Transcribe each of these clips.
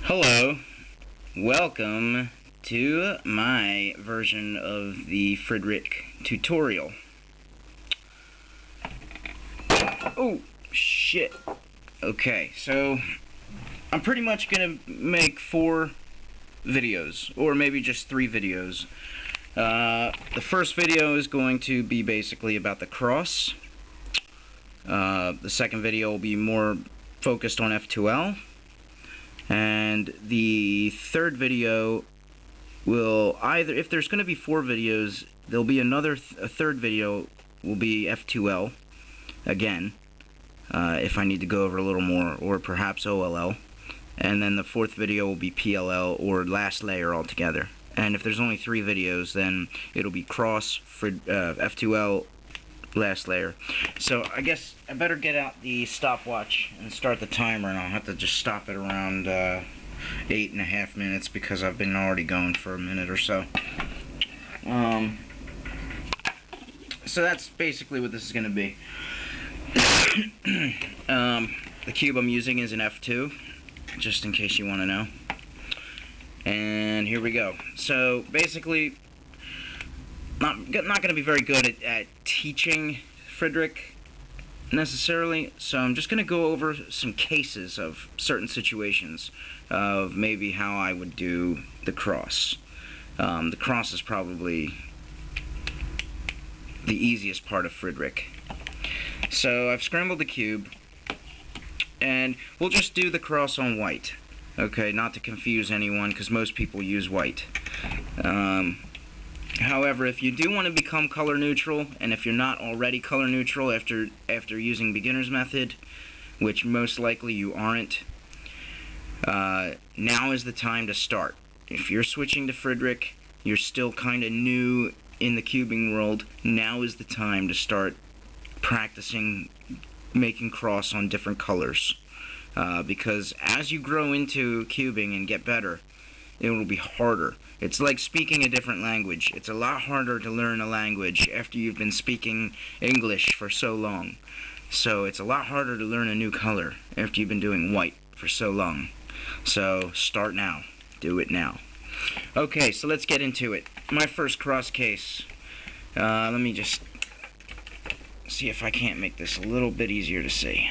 Hello, welcome to my version of the Fridrich tutorial. Oh, shit. Okay, so I'm pretty much gonna make 4 videos, or maybe just 3 videos. The first video is going to be basically about the cross. The second video will be more focused on F2L. And the third video will either, if there's going to be 4 videos, there'll be a third video will be F2L again, if I need to go over a little more, or perhaps OLL. And then the 4th video will be PLL, or last layer altogether. And if there's only 3 videos, then it'll be cross, F2L, last layer. So I guess I better get out the stopwatch and start the timer, and I'll have to just stop it around 8.5 minutes because I've been already going for a minute or so. So that's basically what this is going to be. The cube I'm using is an F2, just in case you want to know. And here we go. So basically, not going to be very good at teaching Fridrich necessarily, so I'm just going to go over some cases of certain situations of maybe how I would do the cross. The cross is probably the easiest part of Fridrich. So I've scrambled the cube, and we'll just do the cross on white. Okay, not to confuse anyone, because most people use white. However, if you do want to become color neutral, and if you're not already color neutral after using beginner's method, which most likely you aren't, now is the time to start. If you're switching to Fridrich, you're still kind of new in the cubing world, now is the time to start practicing making cross on different colors. Because as you grow into cubing and get better, it will be harder. It's like speaking a different language. It's a lot harder to learn a language after you've been speaking English for so long. So it's a lot harder to learn a new color after you've been doing white for so long. So start now. Do it now. Okay, so let's get into it. My first cross case. Let me just see if I can't make this a little bit easier to see.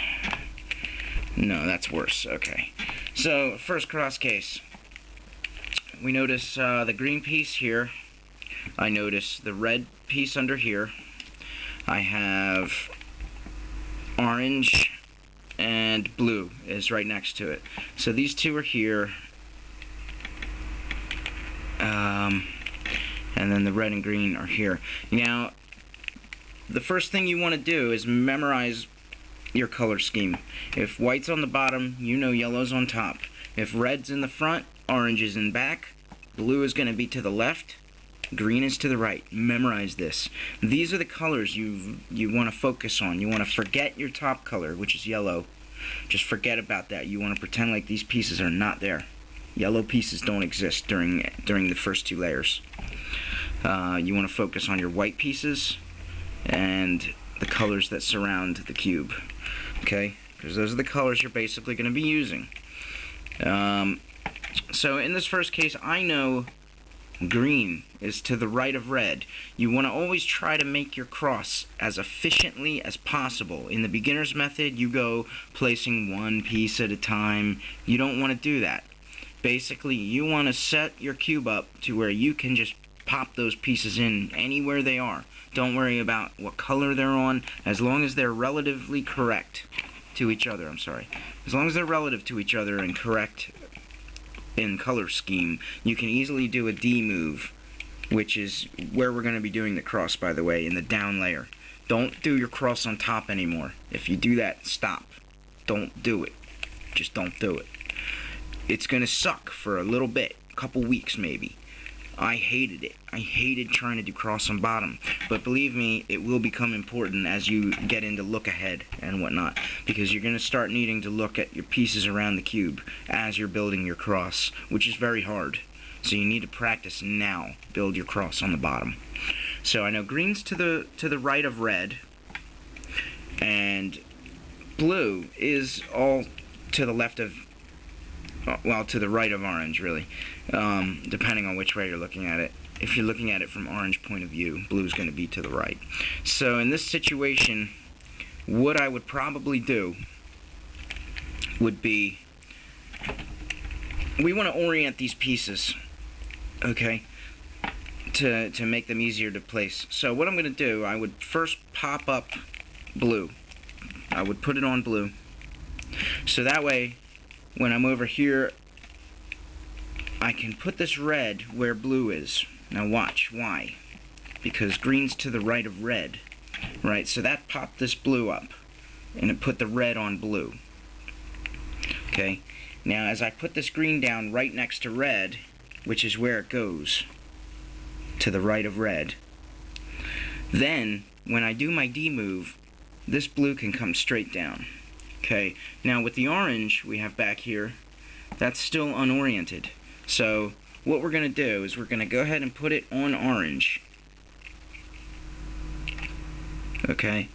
No, that's worse. Okay. So, first cross case. We notice the green piece here. I notice the red piece under here. I have orange and blue is right next to it. So these two are here. And then the red and green are here. Now, the first thing you want to do is memorize your color scheme. If white's on the bottom, you know yellow's on top. If red's in the front, orange is in back, blue is going to be to the left, green is to the right. Memorize this. These are the colors you want to focus on. You want to forget your top color, which is yellow. Just forget about that. You want to pretend like these pieces are not there. Yellow pieces don't exist during the first 2 layers. You want to focus on your white pieces and the colors that surround the cube. Okay? Because those are the colors you're basically going to be using. So in this first case, I know green is to the right of red. You want to always try to make your cross as efficiently as possible. In the beginner's method, you go placing 1 piece at a time. You don't want to do that. Basically, you want to set your cube up to where you can just pop those pieces in anywhere they are. Don't worry about what color they're on, as long as they're relatively correct to each other. As long as they're relative to each other and correct in color scheme, you can easily do a D move, which is where we're going to be doing the cross, by the way, in the down layer. Don't do your cross on top anymore. If you do that, stop. Don't do it. Just don't do it. It's going to suck for a little bit, a couple weeks maybe. I hated it. I hated trying to do cross on bottom. But believe me, it will become important as you get into look ahead and whatnot. Because you're going to start needing to look at your pieces around the cube as you're building your cross, which is very hard. So you need to practice now. Build your cross on the bottom. So I know green's to the right of red. And blue is all to the left of well, to the right of orange, really, depending on which way you're looking at it. If you're looking at it from orange point of view, blue's going to be to the right. So in this situation, what I would probably do would be, we want to orient these pieces, okay, to make them easier to place. So what I'm going to do, I would first pop up blue. I would put it on blue. So that way, when I'm over here, I can put this red where blue is. Now watch, why? Because green's to the right of red, right? So that popped this blue up, and it put the red on blue. Okay, now as I put this green down right next to red, which is where it goes, to the right of red, then when I do my D move, this blue can come straight down. Okay, now with the orange we have back here, that's still unoriented. So what we're going to do is we're going to go ahead and put it on orange. Okay,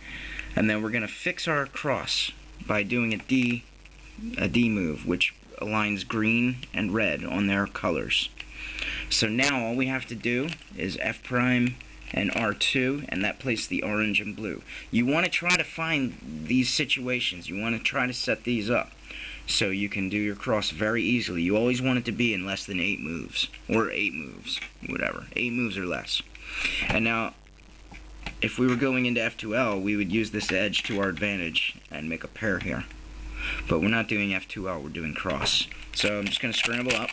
and then we're going to fix our cross by doing a D move, which aligns green and red on their colors. So now all we have to do is F prime and R2, and that places the orange and blue. You want to try to find these situations. You want to try to set these up so you can do your cross very easily. You always want it to be in less than 8 moves, or 8 moves, whatever. 8 moves or less. And now, if we were going into F2L, we would use this edge to our advantage and make a pair here. But we're not doing F2L, we're doing cross. So I'm just going to scramble up.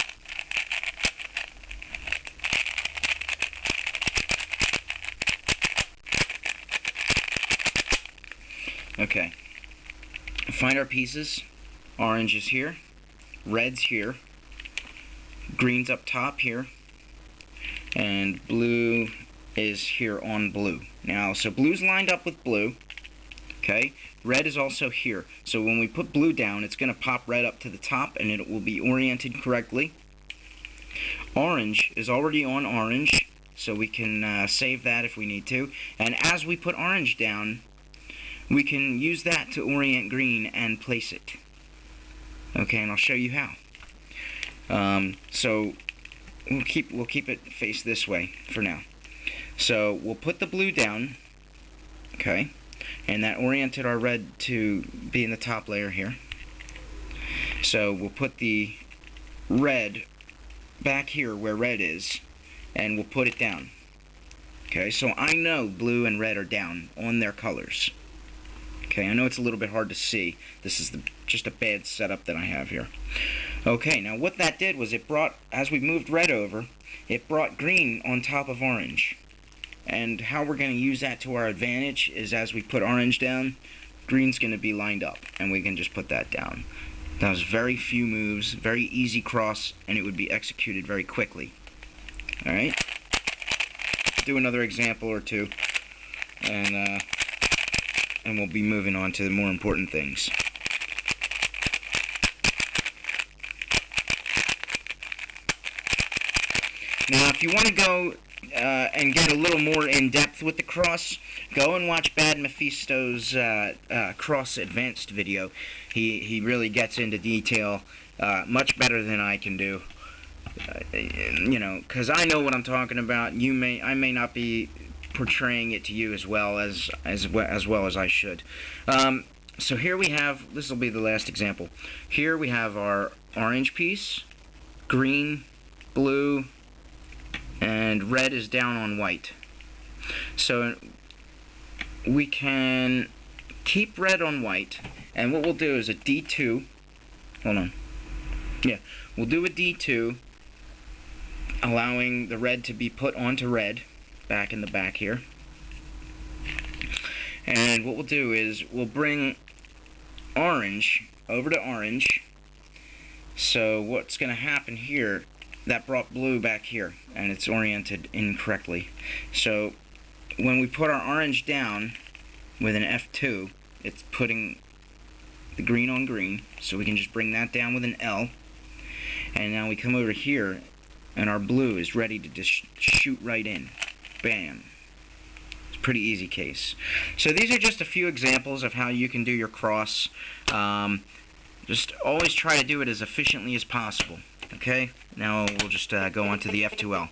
Okay, find our pieces. Orange is here, red's here, green's up top here, and blue is here on blue. Now, so blue's lined up with blue, okay? Red is also here. So when we put blue down, it's going to pop red up to the top, and it will be oriented correctly. Orange is already on orange, so we can save that if we need to. And as we put orange down, we can use that to orient green and place it. Okay, and I'll show you how. So we'll keep it faced this way for now. So we'll put the blue down, okay, and that oriented our red to be in the top layer here. So we'll put the red back here where red is, and we'll put it down. Okay, so I know blue and red are down on their colors. Okay, I know it's a little bit hard to see. This is just a bad setup that I have here. Okay, now what that did was it brought, as we moved red over, it brought green on top of orange. And how we're going to use that to our advantage is as we put orange down, green's going to be lined up, and we can just put that down. That was very few moves, very easy cross, and it would be executed very quickly. Alright? Do another example or two, and we'll be moving on to the more important things. Now, if you want to go and get a little more in-depth with the cross, go and watch Bad Mephisto's cross advanced video. He really gets into detail much better than I can do. You know, because I know what I'm talking about. I may not be portraying it to you as well as I should. So here we have, this will be the last example. Here we have our orange piece, green, blue, and red is down on white. So we can keep red on white, and what we'll do is a D2. Hold on. Yeah, we'll do a D2, allowing the red to be put onto red, back in the back here. And what we'll do is we'll bring orange over to orange. So what's going to happen here, that brought blue back here, and it's oriented incorrectly. So when we put our orange down with an F2, it's putting the green on green, so we can just bring that down with an L. And now we come over here, and our blue is ready to just shoot right in. Bam. It's a pretty easy case. So these are just a few examples of how you can do your cross. Just always try to do it as efficiently as possible. Okay? Now we'll just go on to the F2L.